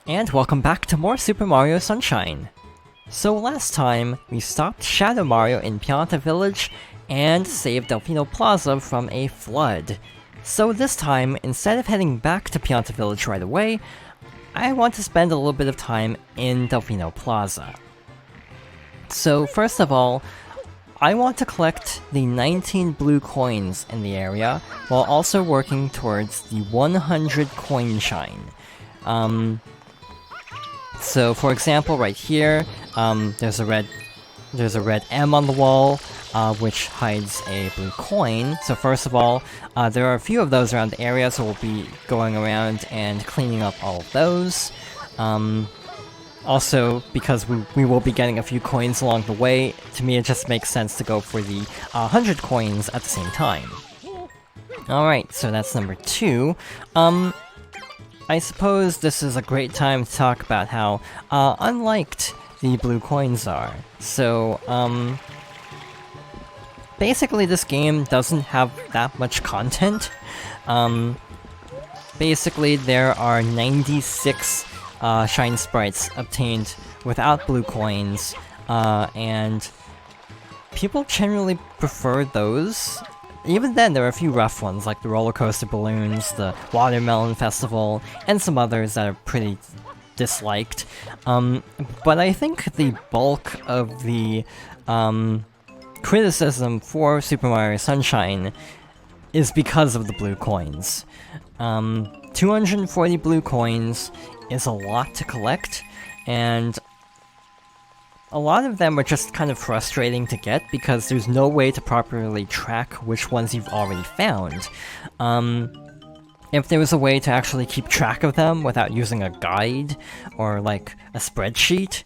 And welcome back to more Super Mario Sunshine! So last time, we stopped Shadow Mario in Pianta Village and saved Delfino Plaza from a flood. So this time, instead of heading back to Pianta Village right away, I want to spend a little bit of time in Delfino Plaza. So first of all, I want to collect the 19 blue coins in the area, while also working towards the 100 coin shine. So for example, right here, there's a red M on the wall, which hides a blue coin. So first of all, there are a few of those around the area, so we'll be going around and cleaning up all of those. Also, because we will be getting a few coins along the way, to me it just makes sense to go for the 100 coins at the same time. Alright, so that's number 2. I suppose this is a great time to talk about how unliked the blue coins are. So, basically this game doesn't have that much content. Basically there are 96 shine sprites obtained without blue coins, and people generally prefer those. Even then, there are a few rough ones, like the roller coaster balloons, the watermelon festival, and some others that are pretty disliked. But I think the bulk of the criticism for Super Mario Sunshine is because of the blue coins. 240 blue coins is a lot to collect, and a lot of them are just kind of frustrating to get because there's no way to properly track which ones you've already found. If there was a way to actually keep track of them without using a guide or like a spreadsheet,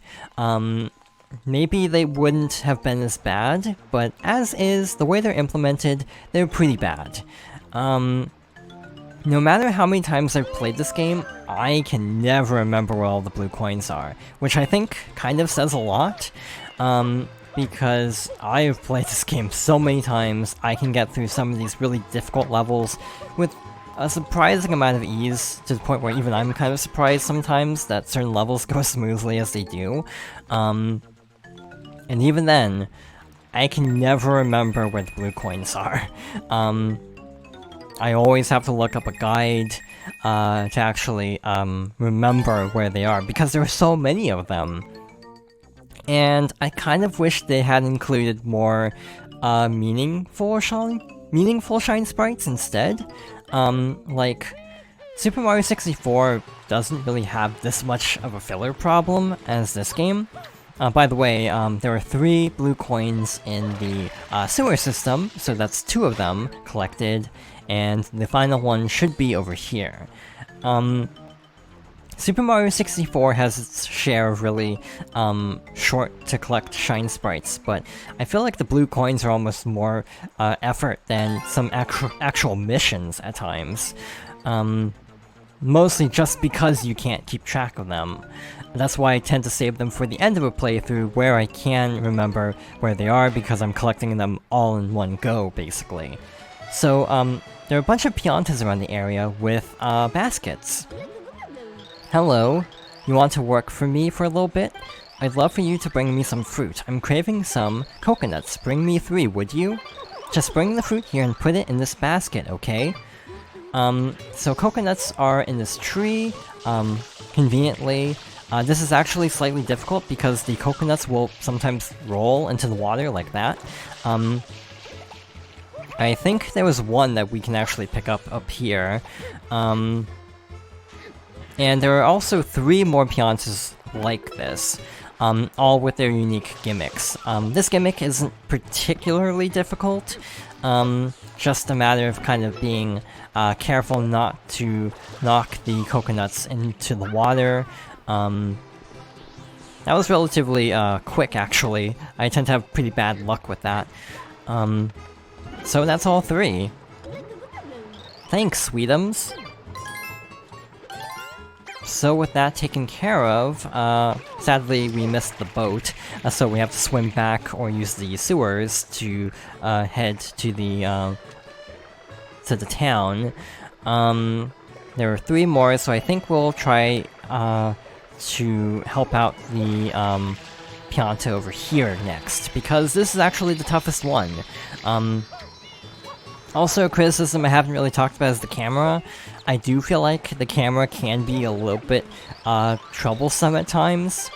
maybe they wouldn't have been as bad, but as is, the way they're implemented, they're pretty bad. No matter how many times I've played this game, I can never remember where all the blue coins are, which I think kind of says a lot, because I've played this game so many times, I can get through some of these really difficult levels with a surprising amount of ease, to the point where even I'm kind of surprised sometimes that certain levels go as smoothly as they do. And even then, I can never remember where the blue coins are. I always have to look up a guide to actually remember where they are, because there are so many of them. And I kind of wish they had included more meaningful shine sprites instead. Like, Super Mario 64 doesn't really have this much of a filler problem as this game. By the way, there are 3 blue coins in the sewer system, so that's 2 of them collected, and the final one should be over here. Super Mario 64 has its share of really short to collect shine sprites, but I feel like the blue coins are almost more effort than some actual missions at times. Mostly just because you can't keep track of them. That's why I tend to save them for the end of a playthrough where I can remember where they are, because I'm collecting them all in one go, basically. So, there are a bunch of Piantas around the area with baskets. Hello, you want to work for me for a little bit? I'd love for you to bring me some fruit. I'm craving some coconuts. Bring me 3, would you? Just bring the fruit here and put it in this basket, okay? So coconuts are in this tree, conveniently. This is actually slightly difficult because the coconuts will sometimes roll into the water like that. I think there was one that we can actually pick up here. And there are also 3 more Piantas like this, all with their unique gimmicks. This gimmick isn't particularly difficult, just a matter of kind of being careful not to knock the coconuts into the water. That was relatively quick, actually. I tend to have pretty bad luck with that. So that's all 3. Thanks, Sweetums! So with that taken care of, sadly we missed the boat, so we have to swim back or use the sewers to head to the town. There are 3 more, so I think we'll try to help out the Pianta over here next, because this is actually the toughest one. Also, a criticism I haven't really talked about is the camera. I do feel like the camera can be a little bit troublesome at times.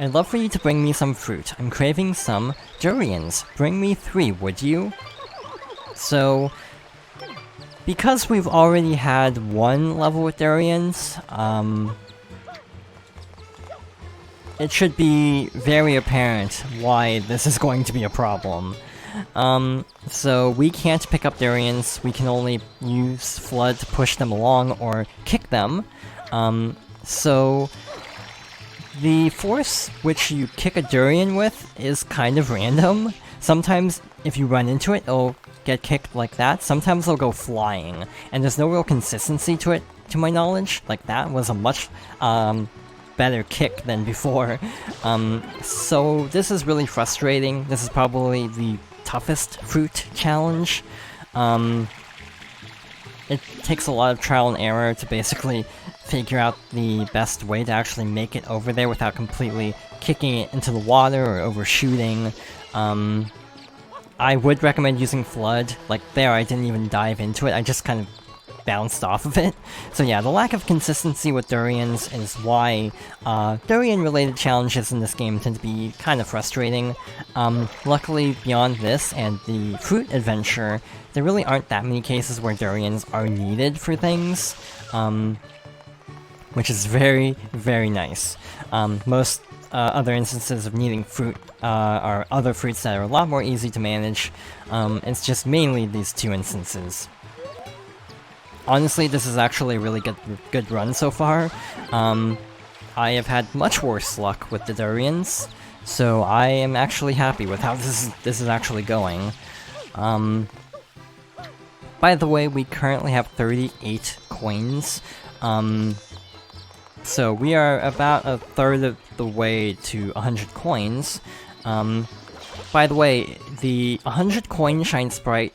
I'd love for you to bring me some fruit. I'm craving some durians. Bring me 3, would you? So, because we've already had 1 level with durians, it should be very apparent why this is going to be a problem. So we can't pick up durians, we can only use F.L.U.D to push them along or kick them. So the force which you kick a durian with is kind of random. Sometimes if you run into it, it'll get kicked like that. Sometimes it'll go flying, and there's no real consistency to it, to my knowledge. Like, that was a much, better kick than before. So this is really frustrating. This is probably the toughest fruit challenge. It takes a lot of trial and error to basically figure out the best way to actually make it over there without completely kicking it into the water or overshooting. I would recommend using F.L.U.D. Like there, I didn't even dive into it, I just kind of bounced off of it. So yeah, the lack of consistency with durians is why durian-related challenges in this game tend to be kind of frustrating. Luckily, beyond this and the fruit adventure, there really aren't that many cases where durians are needed for things, which is very, very nice. Most other instances of needing fruit are other fruits that are a lot more easy to manage. It's just mainly these 2 instances. Honestly, this is actually a really good run so far. I have had much worse luck with the durians, so I am actually happy with how this is actually going. By the way, we currently have 38 coins, so we are about a third of the way to 100 coins. By the way, the 100 coin Shine Sprite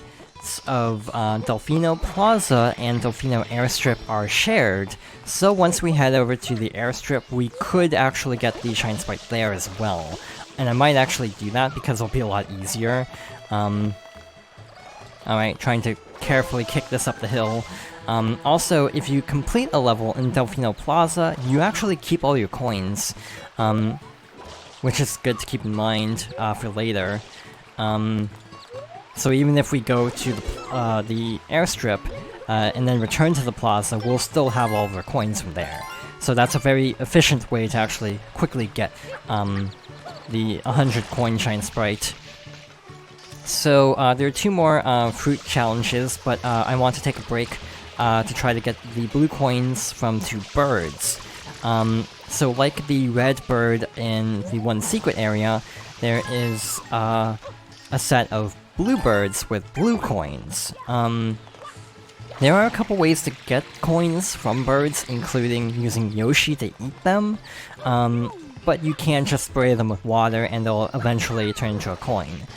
of Delfino Plaza and Delfino Airstrip are shared, so once we head over to the airstrip, we could actually get the Shine Sprite there as well. And I might actually do that because it'll be a lot easier. Alright, trying to carefully kick this up the hill. Also, if you complete a level in Delfino Plaza, you actually keep all your coins, which is good to keep in mind for later. So even if we go to the airstrip, and then return to the plaza, we'll still have all of our coins from there. So that's a very efficient way to actually quickly get the 100 coin Shine Sprite. So there are 2 more fruit challenges, but I want to take a break to try to get the blue coins from 2 birds. So like the red bird in the one secret area, there is a set of blue birds with blue coins. There are a couple ways to get coins from birds, including using Yoshi to eat them, but you can just spray them with water and they'll eventually turn into a coin.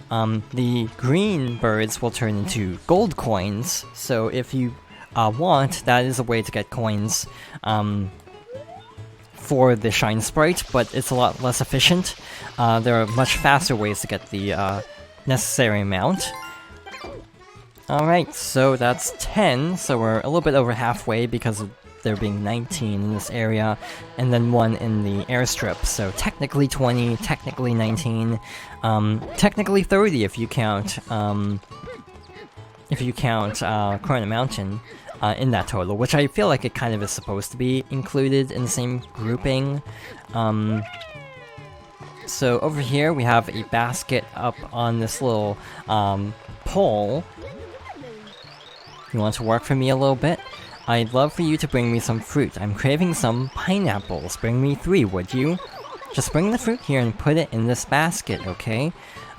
The green birds will turn into gold coins, so if you want, that is a way to get coins for the Shine Sprite, but it's a lot less efficient. There are much faster ways to get the necessary amount. Alright, so that's 10, so we're a little bit over halfway because of there being 19 in this area, and then 1 in the airstrip, so technically 20, technically 19, technically 30 if you count Corona Mountain in that total, which I feel like it kind of is supposed to be included in the same grouping. So over here we have a basket up on this little pole. You want to work for me a little bit? I'd love for you to bring me some fruit. I'm craving some pineapples. Bring me 3, would you? Just bring the fruit here and put it in this basket, okay?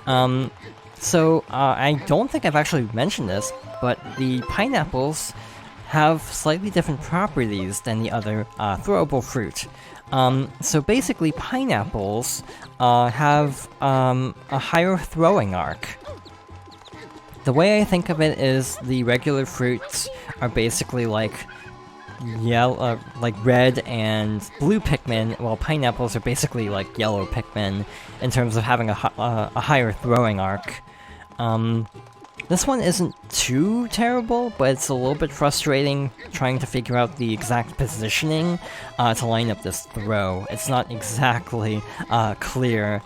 I don't think I've actually mentioned this, but the pineapples have slightly different properties than the other throwable fruit. So basically, pineapples have a higher throwing arc. The way I think of it is the regular fruits are basically like yellow, like red and blue Pikmin, while pineapples are basically like yellow Pikmin in terms of having a higher throwing arc. This one isn't too terrible, but it's a little bit frustrating trying to figure out the exact positioning to line up this throw. It's not exactly clear.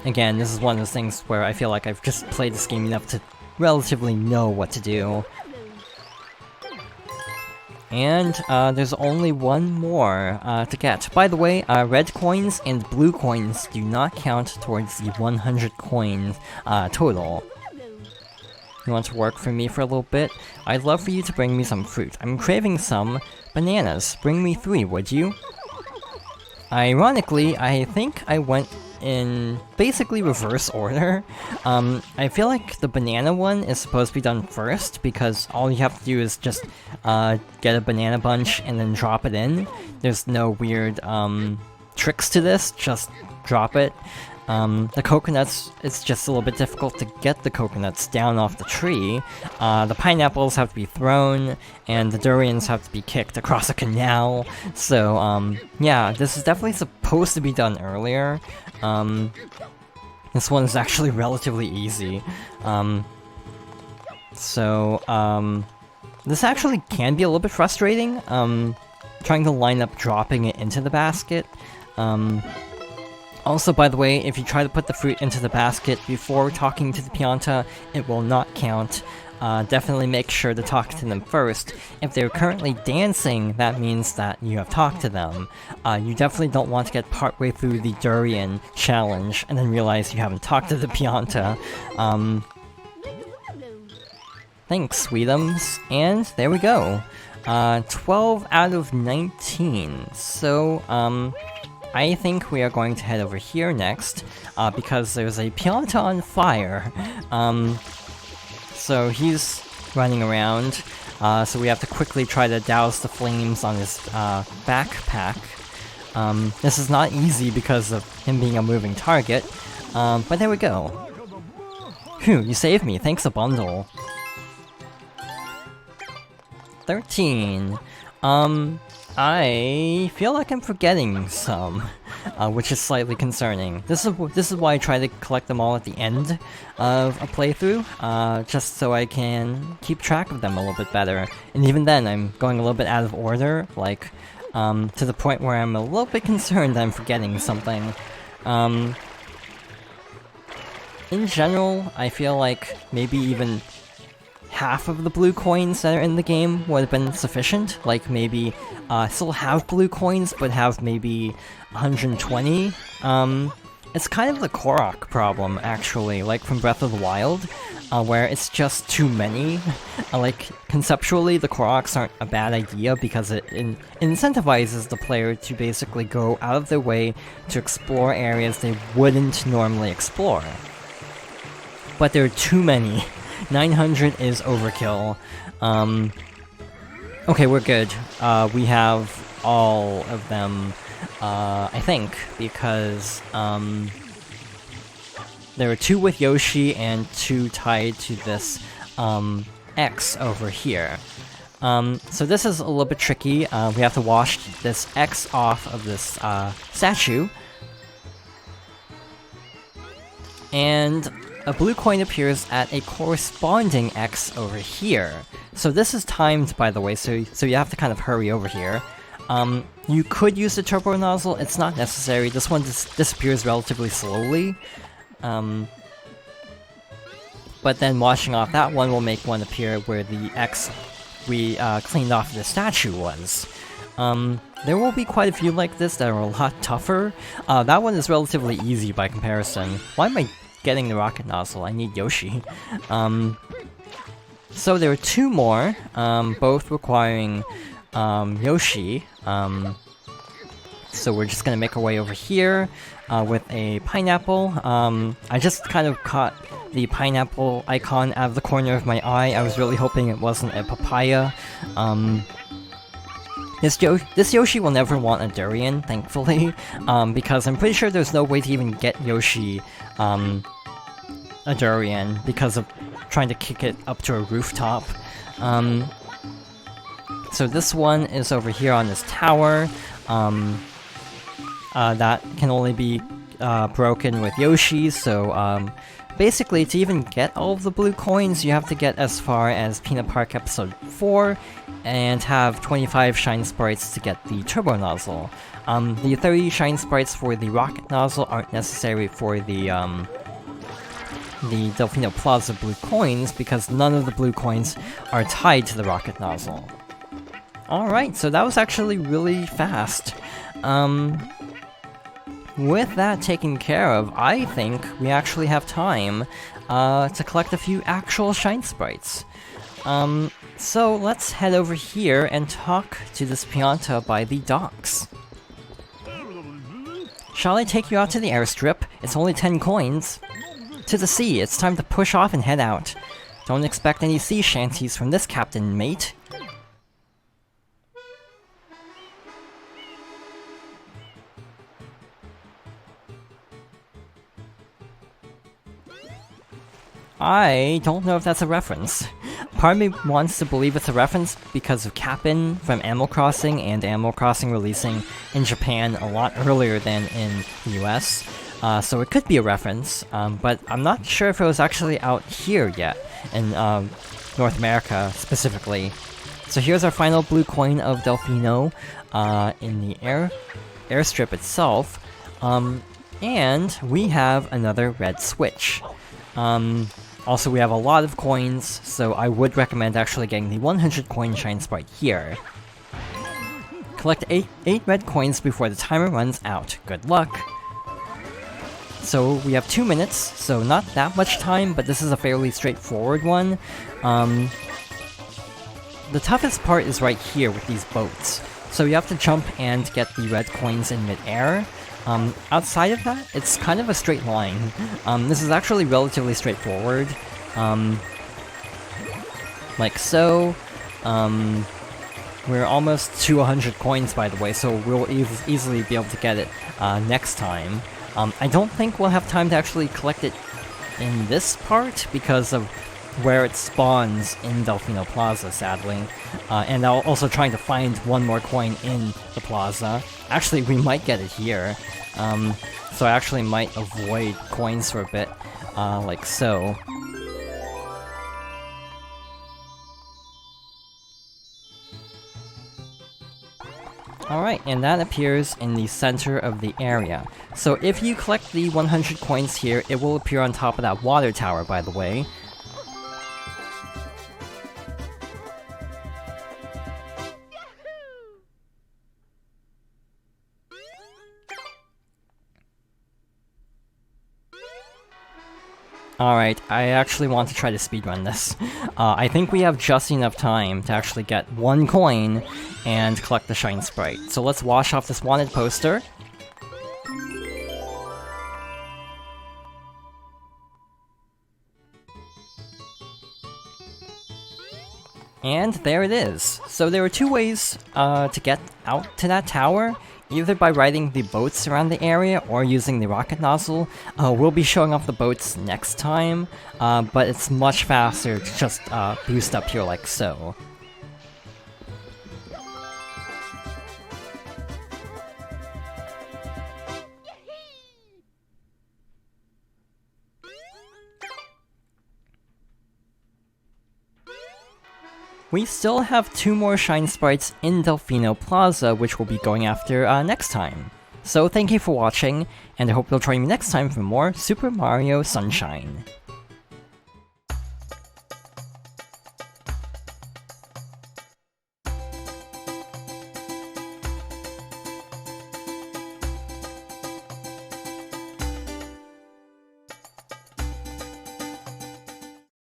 Again, this is one of those things where I feel like I've just played this game enough to relatively know what to do. And there's only one more to get. By the way, red coins and blue coins do not count towards the 100 coins total. You want to work for me for a little bit? I'd love for you to bring me some fruit. I'm craving some bananas. Bring me 3, would you? Ironically, I think I went in basically reverse order. I feel like the banana one is supposed to be done first, because all you have to do is just get a banana bunch and then drop it in. There's no weird tricks to this, just drop it. The coconuts, it's just a little bit difficult to get the coconuts down off the tree. The pineapples have to be thrown, and the durians have to be kicked across a canal. So, yeah, this is definitely supposed to be done earlier. This one is actually relatively easy. This actually can be a little bit frustrating, trying to line up dropping it into the basket. Also, by the way, if you try to put the fruit into the basket before talking to the Pianta, it will not count. Definitely make sure to talk to them first. If they're currently dancing, that means that you have talked to them. You definitely don't want to get partway through the durian challenge and then realize you haven't talked to the Pianta. Thanks, Sweetums. And there we go. 12 out of 19. So, I think we are going to head over here next, because there's a Pianta on fire. So he's running around, so we have to quickly try to douse the flames on his backpack. This is not easy because of him being a moving target, but there we go. Phew, you saved me, thanks a bundle. 13. I feel like I'm forgetting some, which is slightly concerning. This is why I try to collect them all at the end of a playthrough, just so I can keep track of them a little bit better. And even then, I'm going a little bit out of order, like, to the point where I'm a little bit concerned that I'm forgetting something. In general, I feel like maybe even half of the blue coins that are in the game would have been sufficient. Like, maybe still have blue coins, but have maybe 120. It's kind of the Korok problem, actually, like from Breath of the Wild, where it's just too many. Like, conceptually, the Koroks aren't a bad idea because it incentivizes the player to basically go out of their way to explore areas they wouldn't normally explore. But there are too many. 900 is overkill. Okay, we're good. We have all of them, I think, because, there are 2 with Yoshi and 2 tied to this, X over here. So this is a little bit tricky. We have to wash this X off of this, statue. And a blue coin appears at a corresponding X over here. So this is timed, by the way, so you have to kind of hurry over here. You could use the turbo nozzle, it's not necessary. This one disappears relatively slowly. But then washing off that one will make one appear where the X we cleaned off the statue was. There will be quite a few like this that are a lot tougher. That one is relatively easy by comparison. Why am I getting the rocket nozzle? I need Yoshi. So there are 2 more, both requiring Yoshi. So we're just gonna make our way over here with a pineapple. I just kind of caught the pineapple icon out of the corner of my eye. I was really hoping it wasn't a papaya. This Yoshi will never want a durian, thankfully, because I'm pretty sure there's no way to even get Yoshi a durian because of trying to kick it up to a rooftop. So this one is over here on this tower. That can only be broken with Yoshi, so basically to even get all of the blue coins, you have to get as far as Peanut Park Episode 4 and have 25 Shine Sprites to get the Turbo Nozzle. The 30 Shine Sprites for the Rocket Nozzle aren't necessary for the Delfino Plaza blue coins, because none of the blue coins are tied to the Rocket Nozzle. Alright, so that was actually really fast. With that taken care of, I think we actually have time to collect a few actual Shine Sprites. So let's head over here and talk to this Pianta by the docks. Shall I take you out to the airstrip? It's only 10 coins. To the sea, it's time to push off and head out. Don't expect any sea shanties from this captain, mate. I don't know if that's a reference. Part of me wants to believe it's a reference because of Cap'n from Animal Crossing, and Animal Crossing releasing in Japan a lot earlier than in the US. So it could be a reference, but I'm not sure if it was actually out here yet, in North America specifically. So here's our final blue coin of Delfino in the airstrip itself, and we have another red switch. Also, we have a lot of coins, so I would recommend actually getting the 100 coin Shine Sprite here. Collect 8 red coins before the timer runs out. Good luck! So we have 2 minutes, so not that much time, but this is a fairly straightforward one. The toughest part is right here with these boats. So you have to jump and get the red coins in mid-air. Outside of that, it's kind of a straight line. This is actually relatively straightforward. Like so. We're almost to 100 coins, by the way, so we'll easily be able to get it next time. I don't think we'll have time to actually collect it in this part because of where it spawns in Delfino Plaza, sadly. And I'm also trying to find one more coin in the plaza. Actually, we might get it here. So I actually might avoid coins for a bit, like so. Alright, and that appears in the center of the area. So if you collect the 100 coins here, it will appear on top of that water tower, by the way. Alright, I actually want to try to speedrun this. I think we have just enough time to actually get 1 coin and collect the Shine Sprite. So let's wash off this wanted poster. And there it is. So there are 2 ways to get out to that tower. Either by riding the boats around the area or using the rocket nozzle. We'll be showing off the boats next time, but it's much faster to just boost up here like so. We still have 2 more Shine Sprites in Delfino Plaza, which we'll be going after next time. So thank you for watching, and I hope you'll join me next time for more Super Mario Sunshine.